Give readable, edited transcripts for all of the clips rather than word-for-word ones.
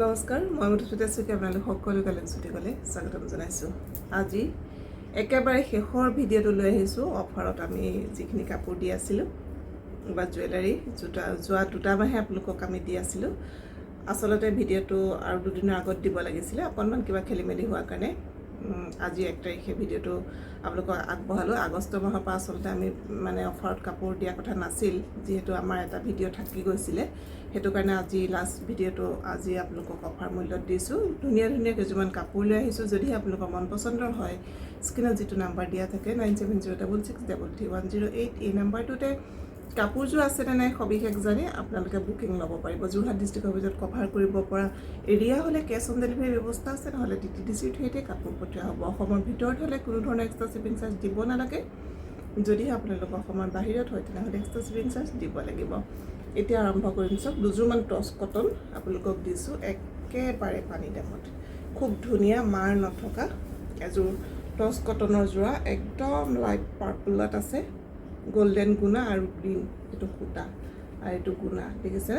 নমস্কাৰ মই লooksboutique আপোনালোক সকলোকে লooksboutique স্বাগতম জনাইছোঁ আজি একেবাৰে শেষৰ ভিডিঅ'টো লৈ আহিছোঁ অফাৰত আমি যিখিনি কাপোৰ দি আছিলোঁ বা জুৱেলাৰী যোৱা দুটা মাহে আপোনালোকক আমি দি আছিলোঁ আসলতে ভিডিঅ'টো আৰু দুদিনৰ আগত দিব লাগিছিলে অকণমান কিবা খেলিমেলি হোৱাৰ কাৰণে আজি 1 তাৰিখে ভিডিঅ'টো আপোনালোকক আগবঢ়ালোঁ আগষ্ট মাহৰ পৰা আসলতে আমি মানে অফাৰত কাপোৰ দিয়া কথা নাছিল যেহেতু আমাৰ এটা ভিডিঅ' থাকি গৈছিলে হেতু কাৰণে আজি লাষ্ট ভিডিঅ'টো আজি আপোনালোকক অফাৰ মূল্যত দিছোঁ ধুনীয়া ধুনীয়া কিছুমান কাপোৰ লৈ আহিছোঁ যদি আপোনালোকৰ মন পছন্দৰ হয় স্ক্ৰীনত যিটো নাম্বাৰ দিয়া থাকে 9706633108 এই নাম্বাৰটোতে কাপোৰযোৰ আছে নে নাই সবিশেষ জানি আপোনালোকে বুকিং ল'ব পাৰিব যোৰহাট ডিষ্ট্ৰিক্টৰ ভিতৰত কভাৰ কৰিব পৰা এৰিয়া হ'লে কেছ অন ডেলিভাৰী ব্যৱস্থা আছে নহ'লে TTDCৰ থ্ৰুতে কাপোৰ পঠিওৱা হ'ব অসমৰ ভিতৰত হ'লে কোনো ধৰণৰ এক্সট্ৰা শিপিং চাৰ্জ দিব নালাগে যদি আপোনালোক অসমৰ বাহিৰত হয় তেনেহ'লে এক্সট্ৰা শিপিং চাৰ্জ দিব লাগিব এতিয়া আৰম্ভ কৰিম সব দুযোৰমান টছ কটন আপোনালোকক দিছোঁ একেবাৰে পানী দামত খুব ধুনীয়া মাৰ নথকা এযোৰ টছ কটনৰ যোৰা একদম লাইট পাৰ্পলত আছে গোল্ডেন গুণা আৰু গ্ৰীণ এটো সূতা আৰু এটো গুণা দেখিছে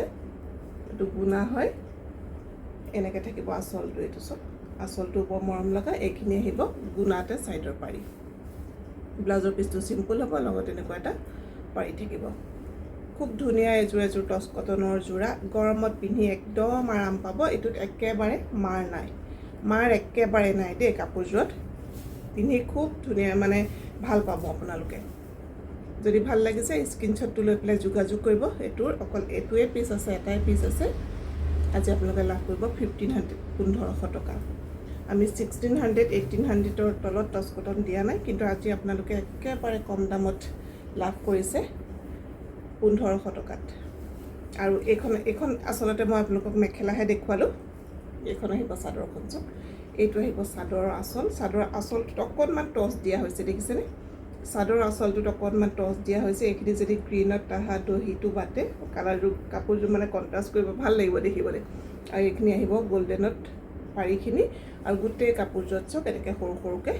এটো গুণা হয় এনেকৈ থাকিব আসলটো এটো সব আসলটো বৰ মৰম লগা এইখিনি আহিব গুণাতে সাইডৰ পাৰি ব্লাউজৰ পিছটো সিম্পল হ'ব লগত এনেকুৱা এটা পাৰি থাকিব খুব ধুনীয়া এযোৰ টছ কটনৰ যোৰা গৰমত পিন্ধি একদম আৰাম পাব এটোত একেবাৰে মাৰ একেবাৰে নাই দেই কাপোৰযোৰত পিন্ধি খুব ধুনীয়া মানে ভাল পাব আপোনালোকে যদি ভাল লাগিছে স্ক্ৰীনশ্বটটো লৈ পেলাই যোগাযোগ কৰিব এটোৰ অকল এটোৱে পিস আছে এটাই পিস আছে আজি আপোনালোকে লাভ কৰিব 1500 টকা আমি 1600 1800 তলত টছ কটন দিয়া নাই কিন্তু আজি আপোনালোকে একেবাৰে কম দামত লাভ কৰিছে 1500 টকাত আৰু এখন আসলতে মই আপোনালোকক মেখেলাহে দেখুৱালো এখন আহিব চাদৰখন চক এইটো আহিব চাদৰৰ আসলটো অকণমান টছ দিয়া হৈছে দেখিছেনে চাদৰ আসলটোত অকণমান টছ দিয়া হৈছে এইখিনি যদি গ্ৰীনত তাহা দহিটো বাটে কালাৰটো কাপোৰযোৰ মানে কন্ট্ৰাষ্ট কৰিব ভাল লাগিব দেখিবলৈ আৰু এইখিনি আহিব গোল্ডেনত পাৰিখিনি আৰু গোটেই কাপোৰযোৰত চক এনেকৈ সৰু সৰুকৈ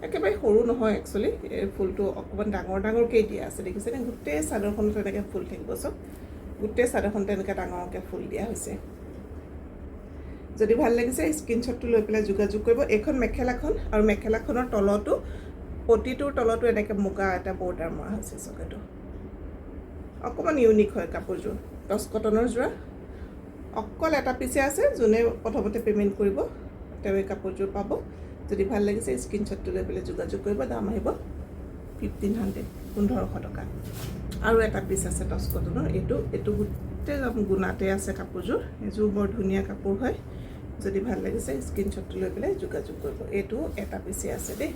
একেবাৰে সৰু নহয় একচুয়ালি ফুলটো অকমান ডাঙৰকৈ দিয়া আছে দেখিছেনে গোটেই চাদৰখনত এনেকৈ ফুল থাকিব চব গোটেই চাদৰখনত এনেকৈ ডাঙৰকৈ ফুল দিয়া হৈছে যদি ভাল লাগিছে স্ক্ৰীনশ্বটটো লৈ পেলাই যোগাযোগ কৰিব এইখন মেখেলাখন আৰু মেখেলাখনৰ তলটো পটিটোৰ তলটো এনেকৈ মুগা এটা বৰ্ডাৰ মৰা হৈছে চকেটো অকমান ইউনিক হয় কাপোৰযোৰ টছ কটনৰ যোৰা অকল এটা পিছে আছে যোনে প্ৰথমতে পেমেন্ট কৰিব তেওঁ এই কাপোৰযোৰ পাব যদি ভাল লাগিছে স্ক্ৰীনশ্বটটো লৈ পেলাই যোগাযোগ কৰিব দাম আহিব 1500 টকা আৰু এটা পিস আছে টছ কটনৰ এটো গোটেই গুণাতে আছে কাপোৰযোৰ এযোৰ বৰ ধুনীয়া কাপোৰ হয় যদি ভাল লাগিছে স্ক্ৰীনশ্বটটো লৈ পেলাই যোগাযোগ কৰিব এটো এটা পিছে আছে দেই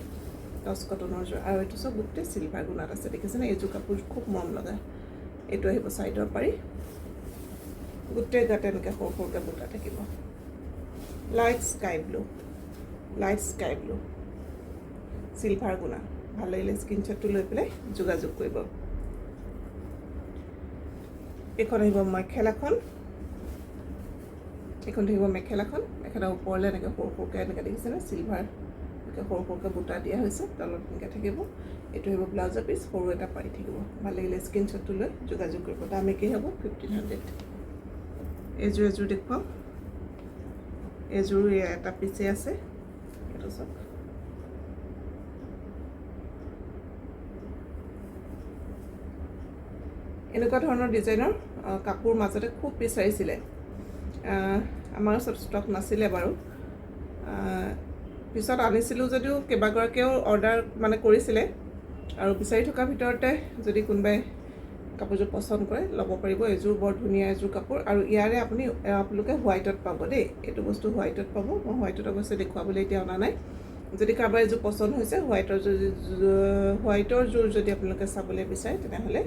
টছ কটনৰ যোৰ আৰু এটো সব গোটেই সিলভাৰ গুণাত আছে দেখিছেনে এযোৰ কাপোৰ খুব মৰম লগা এটো আহিব সাইডৰ পাৰি গোটেই গাতে এনেকৈ সৰু সৰুকৈ বুটা থাকিব লাইট স্কাই ব্লু সিলভাৰ গুণা ভাল লাগিলে স্ক্ৰীনশ্বটটো লৈ পেলাই যোগাযোগ কৰিব এখন আহিব মেখেলাখন এখন থাকিব মেখেলা ওপৰলৈ এনেকৈ সৰু সৰুকৈ এনেকৈ দেখিছেনে সিলভাৰ এনেকৈ সৰু সৰুকৈ বুটা দিয়া হৈছে তলত এনেকৈ থাকিব এইটো আহিব ব্লাউজৰ পিছ সৰু এটা পাৰি থাকিব ভাল লাগিলে স্ক্ৰীনশ্বটটো লৈ যোগাযোগ কৰিব দাম একেই হ'ব 1500 এযোৰ দেখুৱাম এযোৰ এটা পিছে আছে এইটো সব এনেকুৱা ধৰণৰ ডিজাইনৰ কাপোৰ মাজতে খুব বিচাৰিছিলে আমাৰ ওচৰত ষ্টক নাছিলে বাৰু পিছত আনিছিলোঁ যদিও কেইবাগৰাকীও অৰ্ডাৰ মানে কৰিছিলে আৰু বিচাৰি থকা ভিতৰতে যদি কোনোবাই কাপোৰযোৰ পছন্দ কৰে ল'ব পাৰিব এযোৰ বৰ ধুনীয়া এযোৰ কাপোৰ আৰু ইয়াৰে আপোনালোকে হোৱাইটত পাব দেই এইটো বস্তু হোৱাইটত পাব মই হোৱাইটত অৱশ্যে দেখুৱাবলৈ এতিয়া অনা নাই যদি কাৰোবাৰ এযোৰ পছন্দ হৈছে হোৱাইটৰ যোৰ যদি আপোনালোকে চাবলৈ বিচাৰে তেনেহ'লে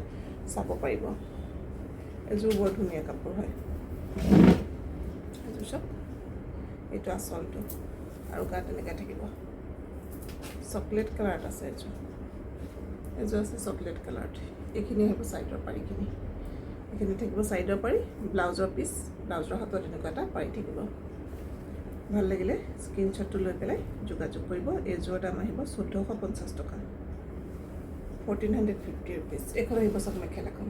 চাব পাৰিব এযোৰ বৰ ধুনীয়া কাপোৰ হয় এযোৰ সব এইটো আসলটো আৰু গাত এনেকৈ থাকিব চকলেট কালাৰত আছে এযোৰ আছে চকলেট কালাৰত এইখিনি আহিব সাইডৰ পাৰিখিনি এইখিনি থাকিব সাইডৰ পাৰি ব্লাউজৰ পিছ ব্লাউজৰ হাতত এনেকুৱা এটা পাৰি থাকিব ভাল লাগিলে স্ক্ৰীনশ্বটটো লৈ পেলাই যোগাযোগ কৰিব এযোৰ দাম আহিব 1450 টকা 1450 rupees এখন আহিব সব মেখেলাখন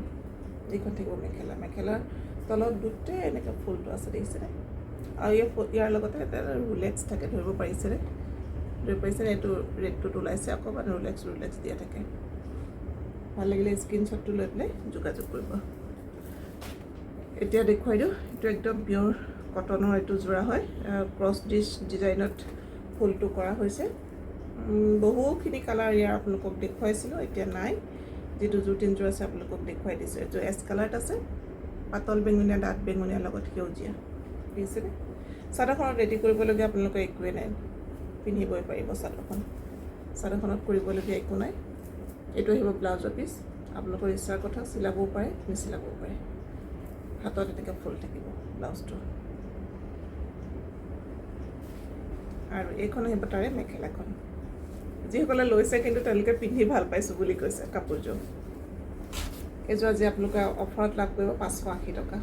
এইখন থাকিব মেখেলাৰ তলত দুটে এনেকৈ ফুলটো আছে দেখিছেনে আৰু ইয়াৰ লগতে এটা ৰুলেক্স থাকে, ধৰিব পাৰিছেনে? এইটো ৰেডটোত ওলাইছে অকণমান ৰুলেক্স দিয়া থাকে। ভাল লাগিলে স্ক্ৰীনশ্বটটো লৈ পেলাই যোগাযোগ কৰিব। এতিয়া দেখুৱাই দিওঁ, এইটো একদম পিয়'ৰ কটনৰ এইটো যোৰা হয়, ক্ৰছ ডিছ ডিজাইনত ফুলটো কৰা হৈছে। বহুখিনি কালাৰ ইয়াৰ আপোনালোকক দেখুৱাইছিলোঁ, এতিয়া নাই। যিটো যোৰ তিনিযোৰ আছে আপোনালোকক দেখুৱাই দিছোঁ। এইটো এছ কালাৰত আছে, পাতল বেঙুনীয়া, ডাঠ বেঙুনীয়াৰ লগত সেউজীয়া, দেখিছেনে? চাদৰখনত ৰেডি কৰিবলগীয়া আপোনালোকৰ একোৱেই নাই, পিন্ধিবই পাৰিব চাদৰখনত কৰিবলগীয়া একো নাই। এইটো আহিব ব্লাউজৰ পিচ, আপোনালোকৰ ইচ্ছাৰ কথা, চিলাবও পাৰে নিচিলাবও পাৰে। হাতত এনেকৈ ফুল থাকিব ব্লাউজটো, আৰু এইখন আহিব তাৰে মেখেলাখন। যিসকলে লৈছে কিন্তু তেওঁলোকে পিন্ধি ভাল পাইছোঁ বুলি কৈছে কাপোৰযোৰ। এইযোৰ আজি আপোনালোকে অফাৰত লাভ কৰিব 580 টকা,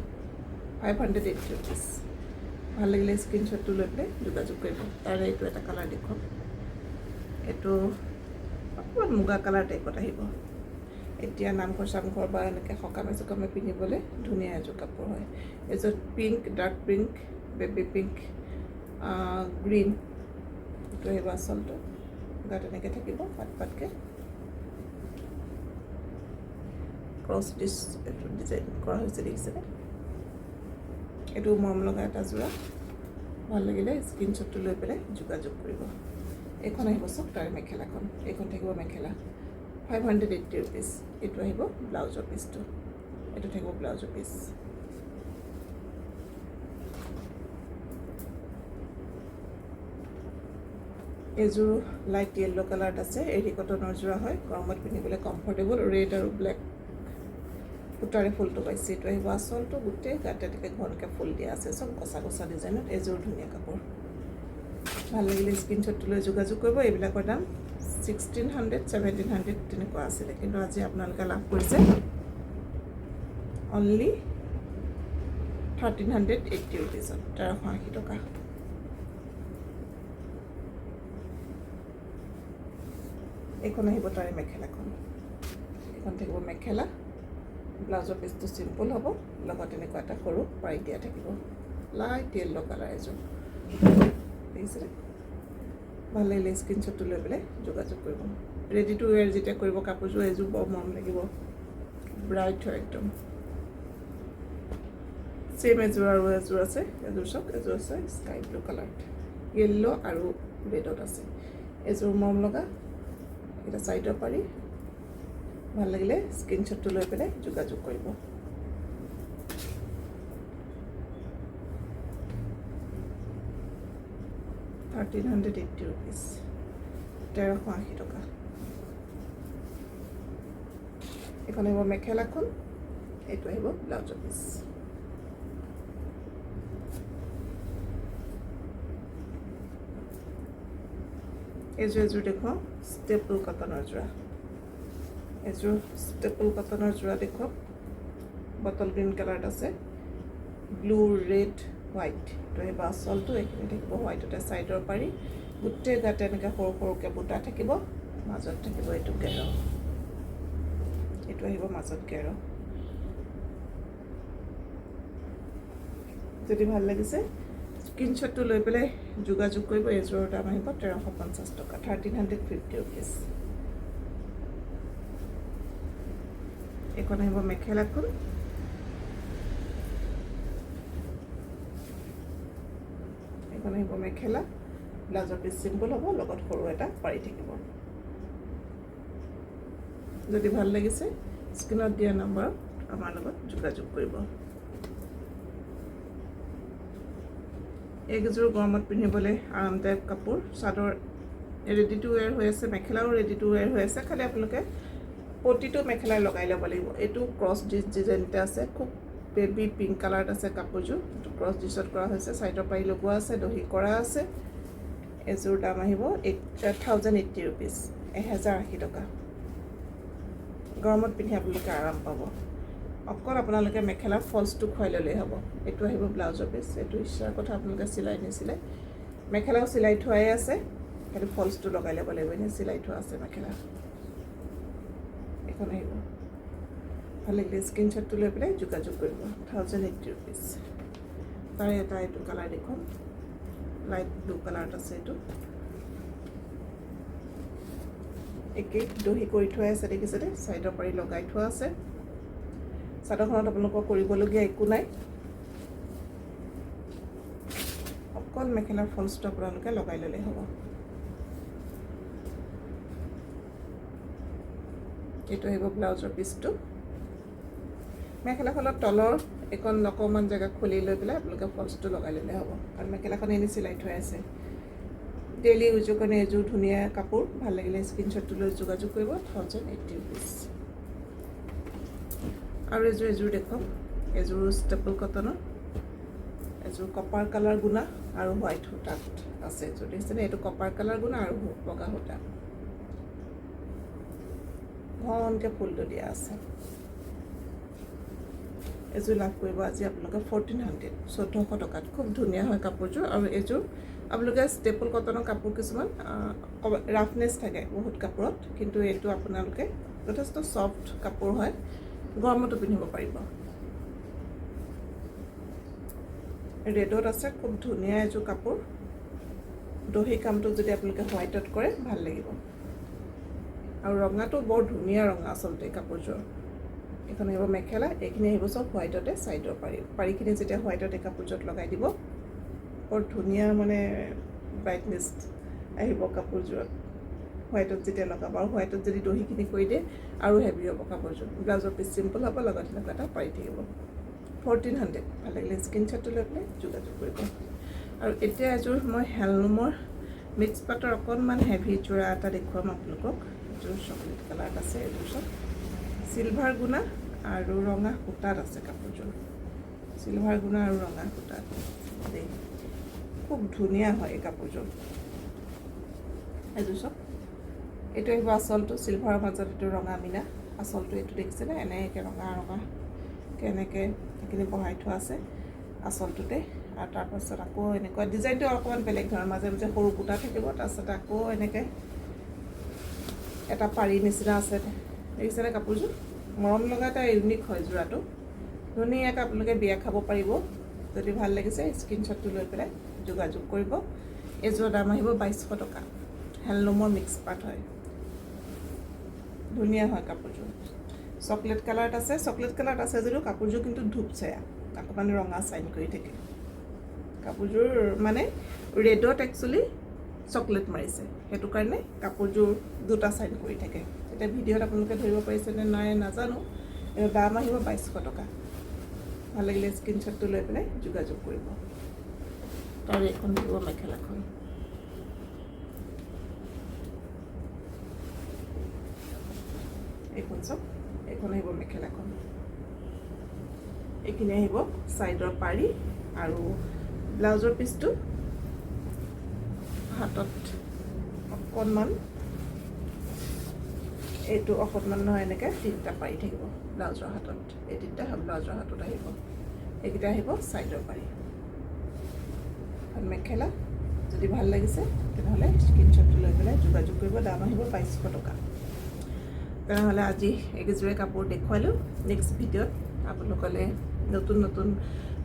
580 ৰুপিজ। ভাল লাগিলে স্ক্ৰীনশ্বটটো লৈ পেলাই যোগাযোগ কৰিব। তাৰে এইটো এটা কালাৰ দেখুৱাম, এইটো অকণমান মুগা কালাৰ টাইপত আহিব। এতিয়া নামঘৰ চামঘৰ বা এনেকৈ সকামে চকামে পিন্ধিবলৈ ধুনীয়া এযোৰ কাপোৰ হয়। এযোৰ pink, dark pink, baby pink, green, এইটো আহিব আচলটো। গাত এনেকৈ থাকিব পাতকৈ ক্ৰছ ডিছ এইটো ডিজাইন কৰা হৈছে, দেখিছেনে? এইটো মৰম লগা এটা যোৰা। ভাল লাগিলে স্ক্ৰীনশ্বটটো লৈ পেলাই যোগাযোগ কৰিব। এইখন আহিব চাওক তাৰে মেখেলাখন, এইখন থাকিব মেখেলা, 580 ৰুপিজ। এইটো আহিব ব্লাউজৰ পিচটো, এইটো থাকিব ব্লাউজৰ পিচ। এইযোৰ লাইট য়েল্ল' কালাৰত আছে, এৰি কটনৰ যোৰা হয়, গৰমত পিন্ধিবলৈ কমফৰ্টেবল। ৰেড আৰু ব্লেক সূতাৰে ফুলটো পাইছে। এইটো আহিব আচলটো, গোটেই গাতে এনেকৈ ঘনকৈ ফুল দিয়া আছে, চব কচা ডিজাইনত। এইযোৰ ধুনীয়া কাপোৰ। ভাল লাগিলে স্ক্ৰীনশ্বটটো লৈ যোগাযোগ কৰিব। এইবিলাকৰ দাম 1600, 1700 তেনেকুৱা আছিলে, কিন্তু আজি আপোনালোকে লাভ কৰিছে অনলি 1380 ৰুপিজত, 1380 টকা। এইখন আহিব তাৰে মেখেলাখন, এইখন থাকিব মেখেলা। ব্লাউজৰ পিচটো চিম্পল হ'ব, লগত এনেকুৱা এটা সৰু পাৰি দিয়া থাকিব, লাইট য়েল্ল' কালাৰ এযোৰ, দেখিছেনে? ভাল লাগিলে স্ক্ৰীনশ্বটটো লৈ পেলাই যোগাযোগ কৰিব। ৰেডি টু ৱেৰ যেতিয়া কৰিব কাপোৰযোৰ, এযোৰ বৰ মৰম লাগিব, ব্ৰাইট হয় একদম। ছেম এযোৰ আৰু এযোৰ আছে, এযোৰ চাওক, এযোৰ আছে স্কাই ব্লু কালাৰ, য়েল্ল' আৰু ৰেডত আছে। এযোৰ মৰম লগা, এটা চাইডৰ পাৰি। ভাল লাগিলে স্ক্ৰীনশ্বটটো লৈ পেলাই যোগাযোগ কৰিব। $1380 ৰুপিজ, 1380 টকা। এইখন আহিব মেখেলাখন, এইটো আহিব ব্লাউজৰ পিচ। এযোৰ দেখুৱাওঁ, ষ্টেপল কটনৰ যোৰা। এযোৰ ষ্টেপল কটনৰ যোৰা দেখুৱাওক, বটল গ্ৰীণ কালাৰত আছে, ব্লু, ৰেড, হোৱাইট। এইটো আহিব আচলটো, এইখিনি থাকিব হোৱাইটতে চাইডৰ পাৰি, গোটেই গাতে এনেকৈ সৰু সৰুকৈ বুটা থাকিব, মাজত থাকিব এইটো গেৰ, এইটো আহিব মাজত গেৰ। যদি ভাল লাগিছে স্ক্ৰীনশ্বটটো লৈ পেলাই যোগাযোগ কৰিব। এযোৰৰ দাম আহিব 1350 টকা, 1350 ৰুপিজ। এইখন আহিব মেখেলাখন, এইখন আহিব মেখেলা। ব্লাউজৰ পিচ চিম্পল হ'ব, লগত সৰু এটা পাৰি থাকিব। যদি ভাল লাগিছে স্ক্ৰীনত দিয়া নম্বৰত আমাৰ লগত যোগাযোগ কৰিব। এইকেইযোৰ গৰমত পিন্ধিবলৈ আৰামদায়ক কাপোৰ। চাদৰ ৰেডি টু ৱেৰ হৈ আছে, মেখেলাও ৰেডি টু ৱেৰ হৈ আছে। খালি আপোনালোকে প্ৰতিটো মেখেলাই লগাই ল'ব লাগিব। এইটো ক্ৰছ ডিজাইনতে আছে, খুব বেবী পিংক কালাৰত আছে কাপোৰযোৰ। এইটো ক্ৰছ ডিছত কৰা হৈছে, চাইডৰ পাৰি লগোৱা আছে, দহি কৰা আছে। এযোৰ দাম আহিব 1080 ৰুপিজ, 1080 টকা। গৰমত পিন্ধি আপোনালোকে আৰাম পাব। অকল আপোনালোকে মেখেলাৰ ফলছটো খুৱাই ল'লেই হ'ব। এইটো আহিব ব্লাউজৰ পিচ, এইটো ইচ্ছাৰ কথা, আপোনালোকে চিলাই নিচিলাই। মেখেলাও চিলাই থোৱাই আছে, খালি ফলছটো লগাই ল'ব লাগিব, এনেই চিলাই থোৱা আছে মেখেলা। এইখন আহিব। ভাল লাগিলে স্ক্ৰীনশ্বটটো লৈ পেলাই যোগাযোগ কৰিব, 1080 ৰুপিজ। তাৰে এটা এইটো কালাৰ দেখুৱাম লাইট ব্লু কালাৰত আছে এইটো একে দহি কৰি থোৱা আছে দেখিছেনে সাইডৰ পাৰি লগাই থোৱা আছে চাদৰখনত আপোনালোকক কৰিবলগীয়া একো নাই অকল মেখেলাৰ ফলছটো আপোনালোকে লগাই ল'লে হ'ব এইটো আহিব ব্লাউজৰ পিছটো মেখেলাখনৰ তলৰ এখন অকণমান জেগা খুলি লৈ পেলাই আপোনালোকে ফলছটো লগাই ল'লে হ'ব আৰু মেখেলাখন এনেই চিলাই থোৱা আছে ডেইলি ইউজৰ কাৰণে এযোৰ ধুনীয়া কাপোৰ ভাল লাগিলে স্ক্ৰীনশ্বটটো লৈ যোগাযোগ কৰিব 1080 rupees আৰু এযোৰ দেখুৱাম এযোৰ ষ্টেপল কটনৰ এযোৰ কপাৰ কালাৰ গুণা আৰু হোৱাইট সূতাত আছে এযোৰ দেখিছেনে এইটো কপাৰ কালাৰ গুণা আৰু বগা সূতা ঘনকৈ ফুলটো দিয়া আছে এযোৰ লাভ কৰিব আজি আপোনালোকে 1400 1400 টকাত খুব ধুনীয়া হয় কাপোৰযোৰ আৰু এযোৰ আপোনালোকে ষ্টেপল কটনৰ কাপোৰ কিছুমান ৰাফনেছ থাকে বহুত কাপোৰত কিন্তু এইটো আপোনালোকে যথেষ্ট সফ্ট কাপোৰ হয় গৰমতো পিন্ধিব পাৰিব ৰেডত আছে খুব ধুনীয়া এযোৰ কাপোৰ দহি কামটো যদি আপোনালোকে হোৱাইটত কৰে ভাল লাগিব আৰু ৰঙাটো বৰ ধুনীয়া ৰঙা আচলতে কাপোৰযোৰ এখন আহিব মেখেলা এইখিনি আহিব সব হোৱাইটতে সাইডৰ পাৰিখিনি যেতিয়া হোৱাইটতে কাপোৰযোৰত লগাই দিব বৰ ধুনীয়া মানে ব্ৰাইটনেছ আহিব কাপোৰযোৰত হোৱাইটত যেতিয়া লগাব আৰু হোৱাইটত যদি দহিখিনি কৰি দিয়ে আৰু হেভি হ'ব কাপোৰযোৰ ব্লাউজৰ পিছ চিম্পল হ'ব লগত এনেকুৱা এটা পাৰি থাকিব 1400 ভাল লাগিলে স্ক্ৰীনশ্বটটো লৈ পেলাই যোগাযোগ কৰিব আৰু এতিয়া এযোৰ মই হেণ্ডলুমৰ মিক্স পাটৰ অকণমান হেভি যোৰা এটা দেখুৱাম আপোনালোকক এযোৰ চকলেট কালাৰত আছে এযোৰ চব সিলভাৰ গুণা আৰু ৰঙা সূতাত আছে কাপোৰযোৰ সিলভাৰ গুণা আৰু ৰঙা সূতাত দেই খুব ধুনীয়া হয় এই কাপোৰযোৰ এযোৰ চব এইটো আহিব আচলটো সিলভাৰৰ মাজত এইটো ৰঙা মিনা আচলটো এইটো দেখিছেনে এনেকৈ ৰঙা কেনেকৈ এইখিনি বহাই থোৱা আছে আচলটোতে আৰু তাৰপাছত আকৌ এনেকুৱা ডিজাইনটো অকণমান বেলেগ ধৰণৰ মাজে মাজে সৰু বুটা থাকিব তাৰপিছত আকৌ এনেকৈ এটা পাৰি নিচিনা আছে দেখিছেনে কাপোৰযোৰ মৰম লগা এটা ইউনিক হয় যোৰাটো ধুনীয়াকৈ আপোনালোকে বিয়া খাব পাৰিব যদি ভাল লাগিছে স্ক্ৰীনশ্বটটো লৈ পেলাই যোগাযোগ কৰিব এযোৰৰ দাম আহিব 2200 টকা হেণ্ডলুমৰ মিক্স পাট হয় ধুনীয়া হয় কাপোৰযোৰ চকলেট কালাৰত আছে যদিও কাপোৰযোৰ কিন্তু ধূপচেয়া অকণমান ৰঙা চাইন কৰি থাকে কাপোৰযোৰ মানে ৰেডত একচুৱেলি চকলেট মাৰিছে সেইটো কাৰণে কাপোৰযোৰ দুটা চাইন কৰি থাকে এতিয়া ভিডিঅ'ত আপোনালোকে ধৰিব পাৰিছেনে নাই নাজানো কিন্তু দাম আহিব 2200 টকা ভাল লাগিলে স্ক্ৰীনশ্বটটো লৈ পেলাই যোগাযোগ কৰিব তাৰ এইখন দিব মেখেলাখন এইখন চব এইখন আহিব মেখেলাখন এইখিনি আহিব সাইডৰ পাৰি আৰু ব্লাউজৰ পিছটো হাতত অকণমান এইটো অকণমান নহয় এনেকৈ তিনিটা পাৰি থাকিব ব্লাউজৰ হাতত এই তিনিটা ব্লাউজৰ হাতত আহিব এইকেইটা আহিব সাইডৰ পাৰি আৰু মেখেলা যদি ভাল লাগিছে তেনেহ'লে স্ক্ৰীনশ্বটটো লৈ পেলাই যোগাযোগ কৰিব দাম আহিব 2200 টকা তেনেহ'লে আজি এইকেইযোৰে কাপোৰ দেখুৱালোঁ নেক্সট ভিডিঅ'ত আপোনালোকলে নতুন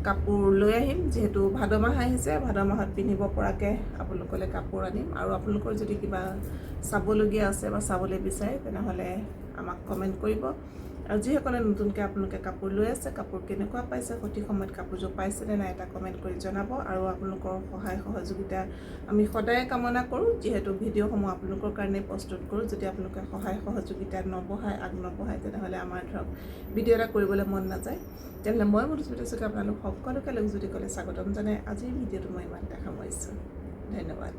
কাপোৰ লৈ আহিম যিহেতু ভাদ মাহ আহিছে ভাদ মাহত পিন্ধিব পৰাকৈ আপোনালোকলে কাপোৰ আনিম আৰু আপোনালোকৰ যদি কিবা চাবলগীয়া আছে বা চাবলৈ বিচাৰে তেনেহ'লে আমাক কমেণ্ট কৰিব আৰু যিসকলে নতুনকৈ আপোনালোকে কাপোৰ লৈ আছে কাপোৰ কেনেকুৱা পাইছে সঠিক সময়ত কাপোৰযোৰ পাইছেনে নাই এটা কমেণ্ট কৰি জনাব আৰু আপোনালোকৰ সহায় সহযোগিতা আমি সদায় কামনা কৰোঁ যিহেতু ভিডিঅ'সমূহ আপোনালোকৰ কাৰণে প্ৰস্তুত কৰোঁ যদি আপোনালোকে সহায় সহযোগিতা নবঢ়ায় নবঢ়ায় তেনেহ'লে আমাৰ ধৰক ভিডিঅ' এটা কৰিবলৈ মন নাযায় তেনেহ'লে মই লুক্সবুটিক আপোনালোক সকলোকে লুক্সবুটিকলৈ স্বাগতম জনাই আজিৰ ভিডিঅ'টো মই ইমানতে সামৰিছোঁ ধন্যবাদ